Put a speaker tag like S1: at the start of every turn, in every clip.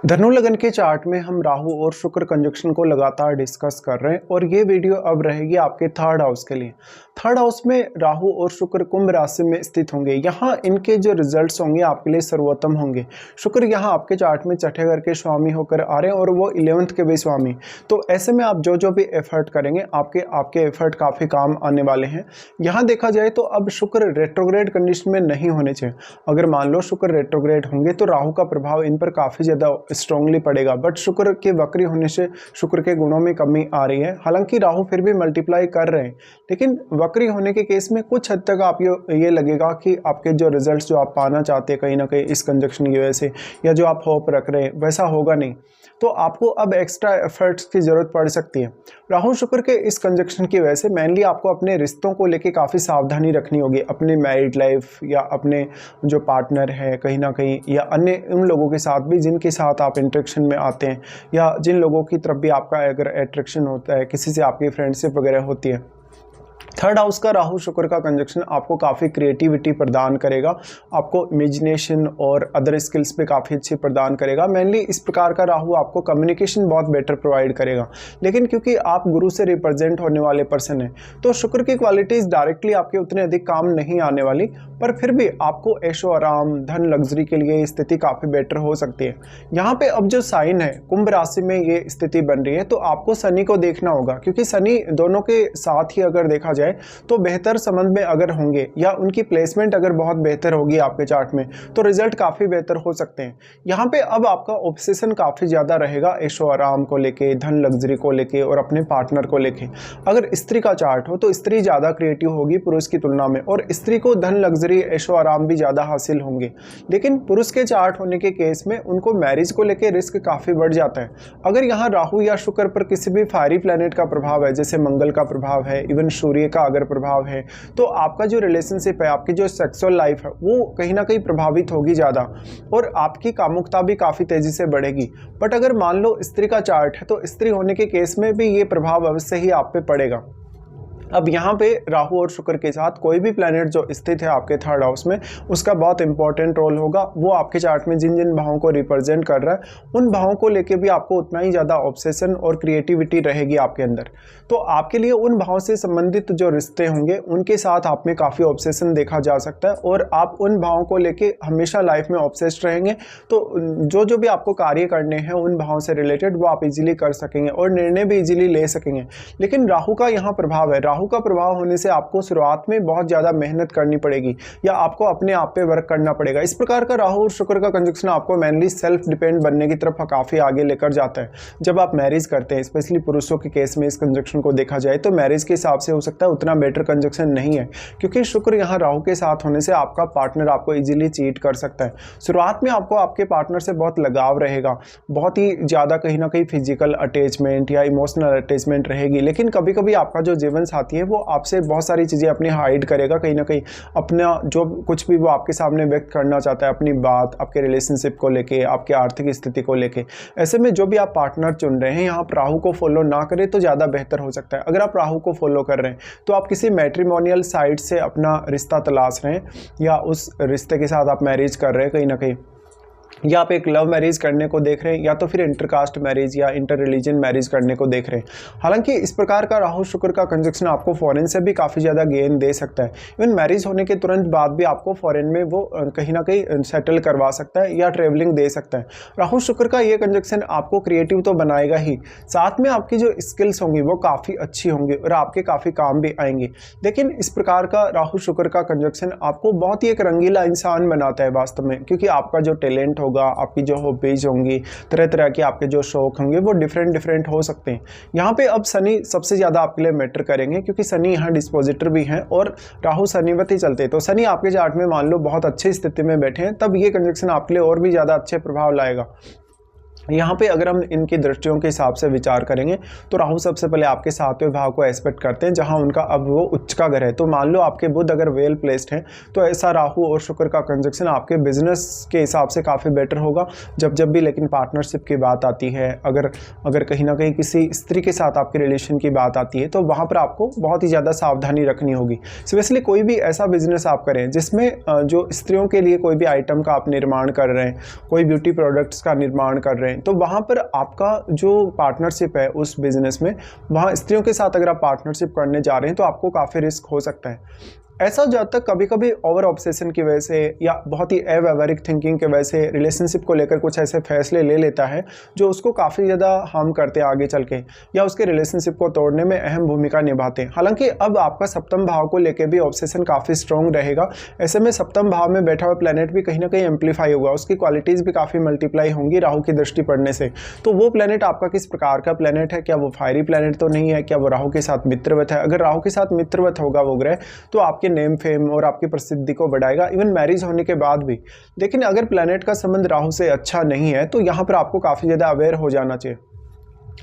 S1: धनु लगन के चार्ट में हम राहु और शुक्र कंजक्शन को लगातार डिस्कस कर रहे हैं और ये वीडियो अब रहेगी आपके थर्ड हाउस के लिए। थर्ड हाउस में राहु और शुक्र कुंभ राशि में स्थित होंगे। यहाँ इनके जो रिजल्ट्स होंगे आपके लिए सर्वोत्तम होंगे। शुक्र यहाँ आपके चार्ट में छठे घर के स्वामी होकर आ रहे हैं और वो 11th के भी स्वामी। तो ऐसे में आप जो भी एफर्ट करेंगे आपके एफर्ट काफ़ी काम आने वाले हैं। यहाँ देखा जाए तो अब शुक्र रेट्रोग्रेड कंडीशन में नहीं होने चाहिए। अगर मान लो शुक्र रेट्रोग्रेड होंगे तो राहु का प्रभाव इन पर काफ़ी ज़्यादा स्ट्रांगली पड़ेगा, बट शुक्र के वक्री होने से शुक्र के गुणों में कमी आ रही है। हालांकि राहु फिर भी मल्टीप्लाई कर रहे हैं, लेकिन वक्री होने के केस में कुछ हद तक आप ये लगेगा कि आपके जो रिजल्ट्स जो आप पाना चाहते हैं कहीं ना कहीं इस कंजक्शन की वजह से, या जो आप होप रख रहे हैं वैसा होगा नहीं, तो आपको अब एक्स्ट्रा एफर्ट्स की ज़रूरत पड़ सकती है। राहु शुक्र के इस कंजक्शन की वजह से मेनली आपको अपने रिश्तों को लेके काफ़ी सावधानी रखनी होगी। अपने मैरिड लाइफ या अपने जो पार्टनर है कहीं ना कहीं, या अन्य उन लोगों के साथ भी जिनके साथ आप इंटरेक्शन में आते हैं, या जिन लोगों की तरफ भी आपका अगर अट्रैक्शन होता है, किसी से आपकी फ्रेंडशिप वगैरह होती है। थर्ड हाउस का राहु शुक्र का कंजक्शन आपको काफ़ी क्रिएटिविटी प्रदान करेगा, आपको इमेजिनेशन और अदर स्किल्स पे काफ़ी अच्छी प्रदान करेगा। मेनली इस प्रकार का राहु आपको कम्युनिकेशन बहुत बेटर प्रोवाइड करेगा। लेकिन क्योंकि आप गुरु से रिप्रेजेंट होने वाले पर्सन हैं, तो शुक्र की क्वालिटीज़ डायरेक्टली आपके उतने अधिक काम नहीं आने वाली, पर फिर भी आपको ऐशो आराम, धन, लग्जरी के लिए स्थिति काफ़ी बेटर हो सकती है। यहाँ पे अब जो साइन है कुंभ राशि में ये स्थिति बन रही है, तो आपको शनि को देखना होगा, क्योंकि शनि दोनों के साथ ही अगर देखा जाए तो बेहतर संबंध में अगर होंगे या उनकी प्लेसमेंट अगर बहुत बेहतर होगी आपके चार्ट में, तो रिजल्ट काफ़ी बेहतर हो सकते हैं। यहाँ पे अब आपका ऑब्सेशन काफ़ी ज़्यादा रहेगा ऐशो आराम को लेके, धन, लग्जरी को लेके और अपने पार्टनर को लेके। अगर स्त्री का चार्ट हो तो स्त्री ज़्यादा क्रिएटिव होगी पुरुष की तुलना में, और स्त्री को धन, लग्जरी, ऐशो आराम भी ज़्यादा हासिल होंगे। लेकिन पुरुष के चार्ट होने के केस में उनको मैरिज को लेके रिस्क काफ़ी बढ़ जाता है। अगर यहाँ राहु या शुक्र पर किसी भी फायरी प्लैनेट का प्रभाव है, जैसे मंगल का प्रभाव है, इवन सूर्य का अगर प्रभाव है, तो आपका जो रिलेशनशिप है, आपकी जो सेक्सुअल लाइफ है, वो कहीं ना कहीं प्रभावित होगी ज़्यादा, और आपकी कामुकता भी काफ़ी तेज़ी से बढ़ेगी। बट अगर मान लो स्त्री का चार्ट है, तो स्त्री होने के केस में भी ये प्रभाव अवश्य ही आप पे पड़ेगा। अब यहाँ पे राहु और शुक्र के साथ कोई भी प्लैनेट जो स्थित है आपके थर्ड हाउस में, उसका बहुत इंपॉर्टेंट रोल होगा। वो आपके चार्ट में जिन जिन भावों को रिप्रेजेंट कर रहा है, उन भावों को लेके भी आपको उतना ही ज़्यादा ऑब्सेशन और क्रिएटिविटी रहेगी आपके अंदर। तो आपके लिए उन भावों से संबंधित जो रिश्ते होंगे उनके साथ आप में काफ़ी ऑब्सेशन देखा जा सकता है, और आप उन भावों को लेके हमेशा लाइफ में ऑब्सेस्ड रहेंगे। तो जो भी आपको कार्य करने हैं उन भावों से रिलेटेड, वो आप इजीली कर सकेंगे और निर्णय भी इजीली ले सकेंगे। लेकिन राहु का यहाँ प्रभाव है, राहु का प्रभाव होने से आपको शुरुआत में बहुत ज़्यादा मेहनत करनी पड़ेगी, या आपको अपने आप पे वर्क करना पड़ेगा। इस प्रकार का राहु और शुक्र का कंजक्शन आपको मेनली सेल्फ डिपेंड बनने की तरफ काफ़ी आगे लेकर जाता है। जब आप मैरिज करते हैं, स्पेशली पुरुषों के केस में इस कंजक्शन को देखा जाए तो मैरिज के हिसाब से हो सकता है उतना बेटर कंजक्शन नहीं है, क्योंकि शुक्र यहाँ राहु के साथ होने से आपका पार्टनर आपको इजीली चीट कर सकता है। शुरुआत में आपको आपके पार्टनर से बहुत लगाव रहेगा, बहुत ही ज़्यादा कहीं ना कहीं फिजिकल अटैचमेंट या इमोशनल अटैचमेंट रहेगी। लेकिन कभी कभी आपका जो जीवन साथी है वो आपसे बहुत सारी चीज़ें अपनी हाइड करेगा, कहीं ना कहीं अपना जो कुछ भी वो आपके सामने व्यक्त करना चाहता है, अपनी बात आपके रिलेशनशिप को लेके, आपके आर्थिक स्थिति को लेके। ऐसे में जो भी आप पार्टनर चुन रहे हैं, यहाँ आप राहु को फॉलो ना करें तो ज़्यादा बेहतर हो सकता है। अगर आप राहु को फॉलो कर रहे हैं तो आप किसी मैट्रिमोनियल साइट से अपना रिश्ता तलाश रहे हैं, या उस रिश्ते के साथ आप मैरिज कर रहे हैं कहीं ना कहीं, या आप एक लव मैरिज करने को देख रहे हैं, या तो फिर इंटरकास्ट मैरिज या इंटर रिलीजन मैरिज करने को देख रहे हैं। हालांकि इस प्रकार का राहु शुक्र का कंजक्शन आपको फॉरेन से भी काफ़ी ज़्यादा गेन दे सकता है। इवन मैरिज होने के तुरंत बाद भी आपको फॉरेन में वो कहीं ना कहीं सेटल करवा सकता है या ट्रेवलिंग दे सकता है। राहु शुक्र का ये कंजक्शन आपको क्रिएटिव तो बनाएगा ही, साथ में आपकी जो स्किल्स होंगी वो काफ़ी अच्छी होंगी और आपके काफ़ी काम भी आएंगे। लेकिन इस प्रकार का राहु शुक्र का कंजक्शन आपको बहुत ही एक रंगीला इंसान बनाता है वास्तव में, क्योंकि आपका जो टैलेंट होगा, आपकी जो हॉबीज होंगी, तरह तरह के आपके जो शौक होंगे वो डिफरेंट हो सकते हैं। यहाँ पे अब शनि सबसे ज़्यादा आपके लिए मैटर करेंगे, क्योंकि शनि यहाँ डिस्पोजिटर भी हैं और राहु शनिवत ही चलते हैं। तो शनि आपके चार्ट में मान लो बहुत अच्छी स्थिति में बैठे हैं, तब ये कंजक्शन आपके लिए और भी ज़्यादा अच्छे प्रभाव लाएगा। यहाँ पे अगर हम इनकी दृष्टियों के हिसाब से विचार करेंगे तो राहु सबसे पहले आपके 7वें भाव को एस्पेक्ट करते हैं, जहाँ उनका अब वो उच्च का घर है। तो मान लो आपके बुध अगर वेल प्लेस्ड है, तो ऐसा राहु और शुक्र का कंजक्शन आपके बिजनेस के हिसाब से काफ़ी बेटर होगा। जब भी लेकिन पार्टनरशिप की बात आती है, अगर कहीं ना कहीं किसी स्त्री के साथ आपके रिलेशन की बात आती है, तो वहाँ पर आपको बहुत ही ज़्यादा सावधानी रखनी होगी। स्पेशली कोई भी ऐसा बिजनेस आप करें जिसमें जो स्त्रियों के लिए कोई भी आइटम का आप निर्माण कर रहे हैं, कोई ब्यूटी प्रोडक्ट्स का निर्माण कर रहे रहे हैं, तो वहाँ पर आपका जो पार्टनरशिप है उस बिज़नेस में, वहाँ स्त्रियों के साथ अगर आप पार्टनरशिप करने जा रहे हैं तो आपको काफ़ी रिस्क हो सकता है। ऐसा हो जाता है कभी कभी ओवर ऑब्सेशन की वजह से या बहुत ही अव्यवहारिक थिंकिंग की वजह से रिलेशनशिप को लेकर कुछ ऐसे फैसले ले लेता है जो उसको काफ़ी ज़्यादा हार्म करते हैं आगे चल के, या उसके रिलेशनशिप को तोड़ने में अहम भूमिका निभाते हैं। हालांकि अब आपका सप्तम भाव को लेकर भी ऑब्सेशन काफ़ी स्ट्रॉन्ग रहेगा। ऐसे में सप्तम भाव में बैठा हुआ प्लैनेट भी कहीं ना कहीं एम्पलीफाई होगा, उसकी क्वालिटीज़ भी काफ़ी मल्टीप्लाई होंगी राहु की दृष्टि पड़ने से। तो वो प्लैनेट आपका किस प्रकार का प्लैनेट है, क्या वो फायरी प्लैनेट तो नहीं है, क्या वो राहु के साथ मित्रवत है? अगर राहु के साथ मित्रवत होगा वो ग्रह तो आपके नेम फेम और आपकी प्रसिद्धि को बढ़ाएगा, इवन मैरिज होने के बाद भी। लेकिन अगर प्लैनेट का संबंध राहु से अच्छा नहीं है तो यहाँ पर आपको काफ़ी ज़्यादा अवेयर हो जाना चाहिए।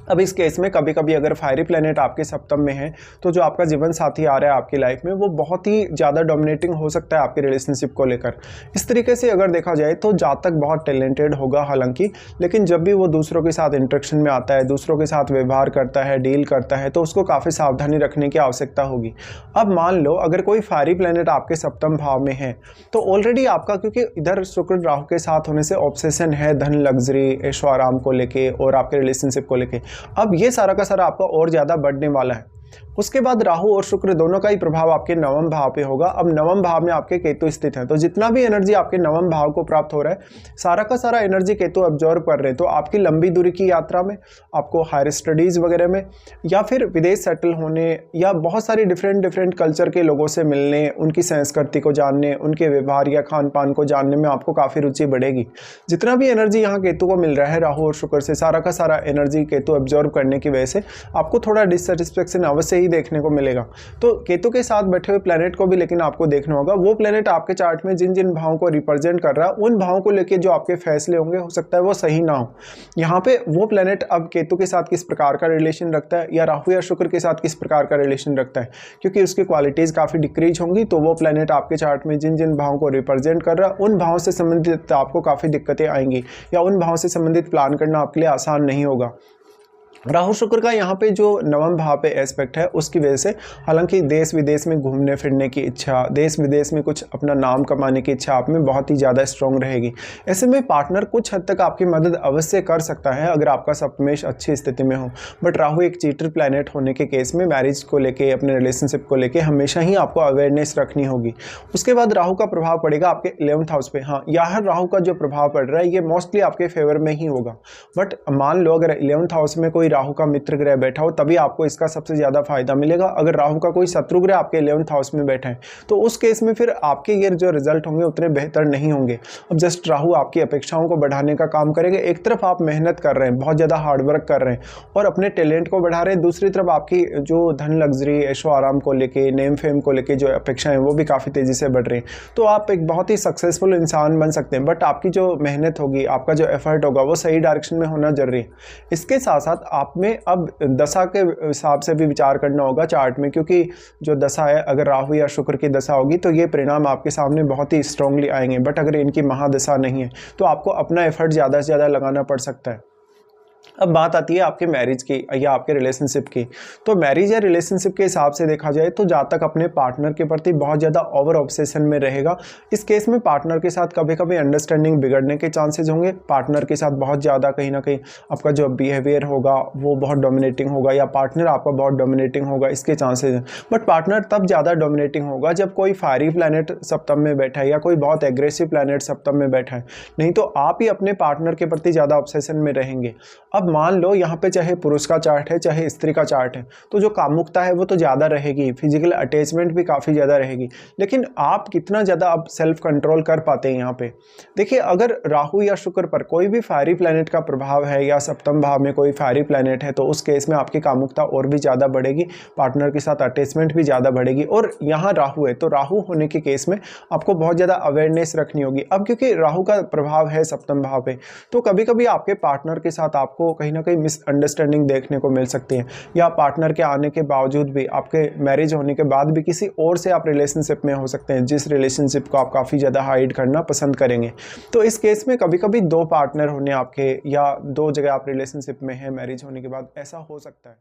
S1: अब इस केस में कभी कभी अगर फायरी प्लैनेट आपके सप्तम में है तो जो आपका जीवन साथी आ रहा है आपकी लाइफ में वो बहुत ही ज़्यादा डोमिनेटिंग हो सकता है आपके रिलेशनशिप को लेकर। इस तरीके से अगर देखा जाए तो जातक बहुत टैलेंटेड होगा हालांकि, लेकिन जब भी वो दूसरों के साथ इंटरेक्शन में आता है, दूसरों के साथ व्यवहार करता है, डील करता है, तो उसको काफ़ी सावधानी रखने की आवश्यकता होगी। अब मान लो अगर कोई फायरी प्लैनेट आपके सप्तम भाव में है तो ऑलरेडी आपका, क्योंकि इधर शुक्र राहु के साथ होने से ऑब्सेशन है धन, लग्जरी, ऐशो आराम को लेके और आपके रिलेशनशिप को लेके, अब ये सारा का सारा आपका और ज़्यादा बढ़ने वाला है। उसके बाद राहु और शुक्र दोनों का ही प्रभाव आपके नवम भाव पे होगा। अब नवम भाव में आपके केतु स्थित है, तो जितना भी एनर्जी आपके नवम भाव को प्राप्त हो रहा है सारा का सारा एनर्जी केतु अब्जॉर्व कर रहे हैं। तो आपकी लंबी दूरी की यात्रा में, आपको हायर स्टडीज़ वगैरह में, या फिर विदेश सेटल होने, या बहुत सारी डिफरेंट कल्चर के लोगों से मिलने, उनकी संस्कृति को जानने, उनके व्यवहार या खान पान को जानने में आपको काफ़ी रुचि बढ़ेगी। जितना भी एनर्जी यहाँ केतु को मिल रहा है राहु और शुक्र से, सारा का सारा एनर्जी केतु अब्जॉर्व करने की वजह से आपको थोड़ा डिससेटिस्फेक्शन अवश्य ही देखने को मिलेगा। तो केतु के साथ बैठे हुए प्लैनेट को भी लेकिन आपको देखना होगा, वो प्लैनेट आपके चार्ट में जिन जिन भावों को रिप्रेजेंट कर रहा है उन भावों को लेके जो आपके फैसले होंगे हो सकता है वो सही ना हो। यहाँ पे वो प्लैनेट अब केतु के साथ किस प्रकार का रिलेशन रखता है या राहु या शुक्र के साथ किस प्रकार का रिलेशन रखता है, क्योंकि उसकी क्वालिटीज़ काफ़ी डिक्रीज होंगी, तो वो प्लैनेट आपके चार्ट में जिन जिन भावों को रिप्रेजेंट कर रहा है उन भावों से संबंधित आपको काफ़ी दिक्कतें आएंगी, या उन भावों से संबंधित प्लान करना आपके लिए आसान नहीं होगा। राहु शुक्र का यहाँ पे जो नवम भाव पे एस्पेक्ट है उसकी वजह से हालांकि देश विदेश में घूमने फिरने की इच्छा, देश विदेश में कुछ अपना नाम कमाने की इच्छा आप में बहुत ही ज़्यादा स्ट्रॉन्ग रहेगी। ऐसे में पार्टनर कुछ हद तक आपकी मदद अवश्य कर सकता है अगर आपका सप्तमेश अच्छी स्थिति में हो, बट राहु एक चीटर प्लैनेट होने के केस में मैरिज को लेके, अपने रिलेशनशिप को लेके हमेशा ही आपको अवेयरनेस रखनी होगी। उसके बाद राहु का प्रभाव पड़ेगा आपके 11th हाउस पे। हाँ, यहाँ राहु का जो प्रभाव पड़ रहा है ये मोस्टली आपके फेवर में ही होगा, बट मान लो अगर 11th हाउस में कोई राहु का मित्र ग्रह बैठा हो तभी आपको इसका सबसे ज्यादा फायदा मिलेगा। अगर राहु का कोई शत्रु ग्रह आपके 11th हाउस में बैठा है तो उस केस में फिर आपके ये जो रिजल्ट होंगे उतने बेहतर नहीं होंगे। अब जस्ट राहु आपकी अपेक्षाओं को बढ़ाने का काम करेंगे। एक तरफ आप मेहनत कर रहे हैं, बहुत ज़्यादा हार्डवर्क कर रहे हैं और अपने टैलेंट को बढ़ा रहे हैं, दूसरी तरफ आपकी जो धन, लग्जरी, ऐशो आराम को लेके, नेम फेम को लेके जो अपेक्षाएं वो भी काफ़ी तेज़ी से बढ़ रही हैं। तो आप एक बहुत ही सक्सेसफुल इंसान बन सकते हैं, बट आपकी जो मेहनत होगी, आपका जो एफर्ट होगा वो सही डायरेक्शन में होना जरूरी है। इसके साथ साथ आप में अब दशा के हिसाब से भी विचार करना होगा चार्ट में, क्योंकि जो दशा है अगर राहु या शुक्र की दशा होगी तो ये परिणाम आपके सामने बहुत ही स्ट्रांगली आएंगे, बट अगर इनकी महादशा नहीं है तो आपको अपना एफर्ट ज़्यादा से ज़्यादा लगाना पड़ सकता है। अब बात आती है आपके मैरिज की या आपके रिलेशनशिप की। तो मैरिज या रिलेशनशिप के हिसाब से देखा जाए तो जातक अपने पार्टनर के प्रति बहुत ज़्यादा ओवर ऑब्सेशन में रहेगा। इस केस में पार्टनर के साथ कभी कभी अंडरस्टैंडिंग बिगड़ने के चांसेस होंगे। पार्टनर के साथ बहुत ज़्यादा कहीं ना कहीं आपका जो बिहेवियर होगा वो बहुत डोमिनेटिंग होगा, या पार्टनर आपका बहुत डोमिनेटिंग होगा, इसके चांसेस हैं। बट पार्टनर तब ज़्यादा डोमिनेटिंग होगा जब कोई फायरी प्लैनेट सप्तम में बैठा है या कोई बहुत एग्रेसिव प्लैनेट सप्तम में बैठा है, नहीं तो आप ही अपने पार्टनर के प्रति ज़्यादा ऑब्सेशन में रहेंगे। अब मान लो यहाँ पे चाहे पुरुष का चार्ट है चाहे स्त्री का चार्ट है, तो जो कामुकता है वो तो ज़्यादा रहेगी, फिजिकल अटैचमेंट भी काफ़ी ज़्यादा रहेगी, लेकिन आप कितना ज़्यादा अब सेल्फ कंट्रोल कर पाते हैं यहाँ पे। देखिए, अगर राहु या शुक्र पर कोई भी फायरी प्लैनेट का प्रभाव है या सप्तम भाव में कोई फायरी प्लैनेट है तो उस केस में आपकी कामुकता और भी ज़्यादा बढ़ेगी, पार्टनर के साथ अटैचमेंट भी ज़्यादा बढ़ेगी। और यहाँ राहु है तो राहु होने के केस में आपको बहुत ज़्यादा अवेयरनेस रखनी होगी। अब क्योंकि राहु का प्रभाव है सप्तम भाव पे, तो कभी कभी आपके पार्टनर के साथ आपको कहीं ना कहीं मिसअंडरस्टैंडिंग देखने को मिल सकती है, या पार्टनर के आने के बावजूद भी, आपके मैरिज होने के बाद भी किसी और से आप रिलेशनशिप में हो सकते हैं, जिस रिलेशनशिप को आप काफ़ी ज़्यादा हाइड करना पसंद करेंगे। तो इस केस में कभी कभी दो पार्टनर होने आपके, या दो जगह आप रिलेशनशिप में हैं मैरिज होने के बाद, ऐसा हो सकता है।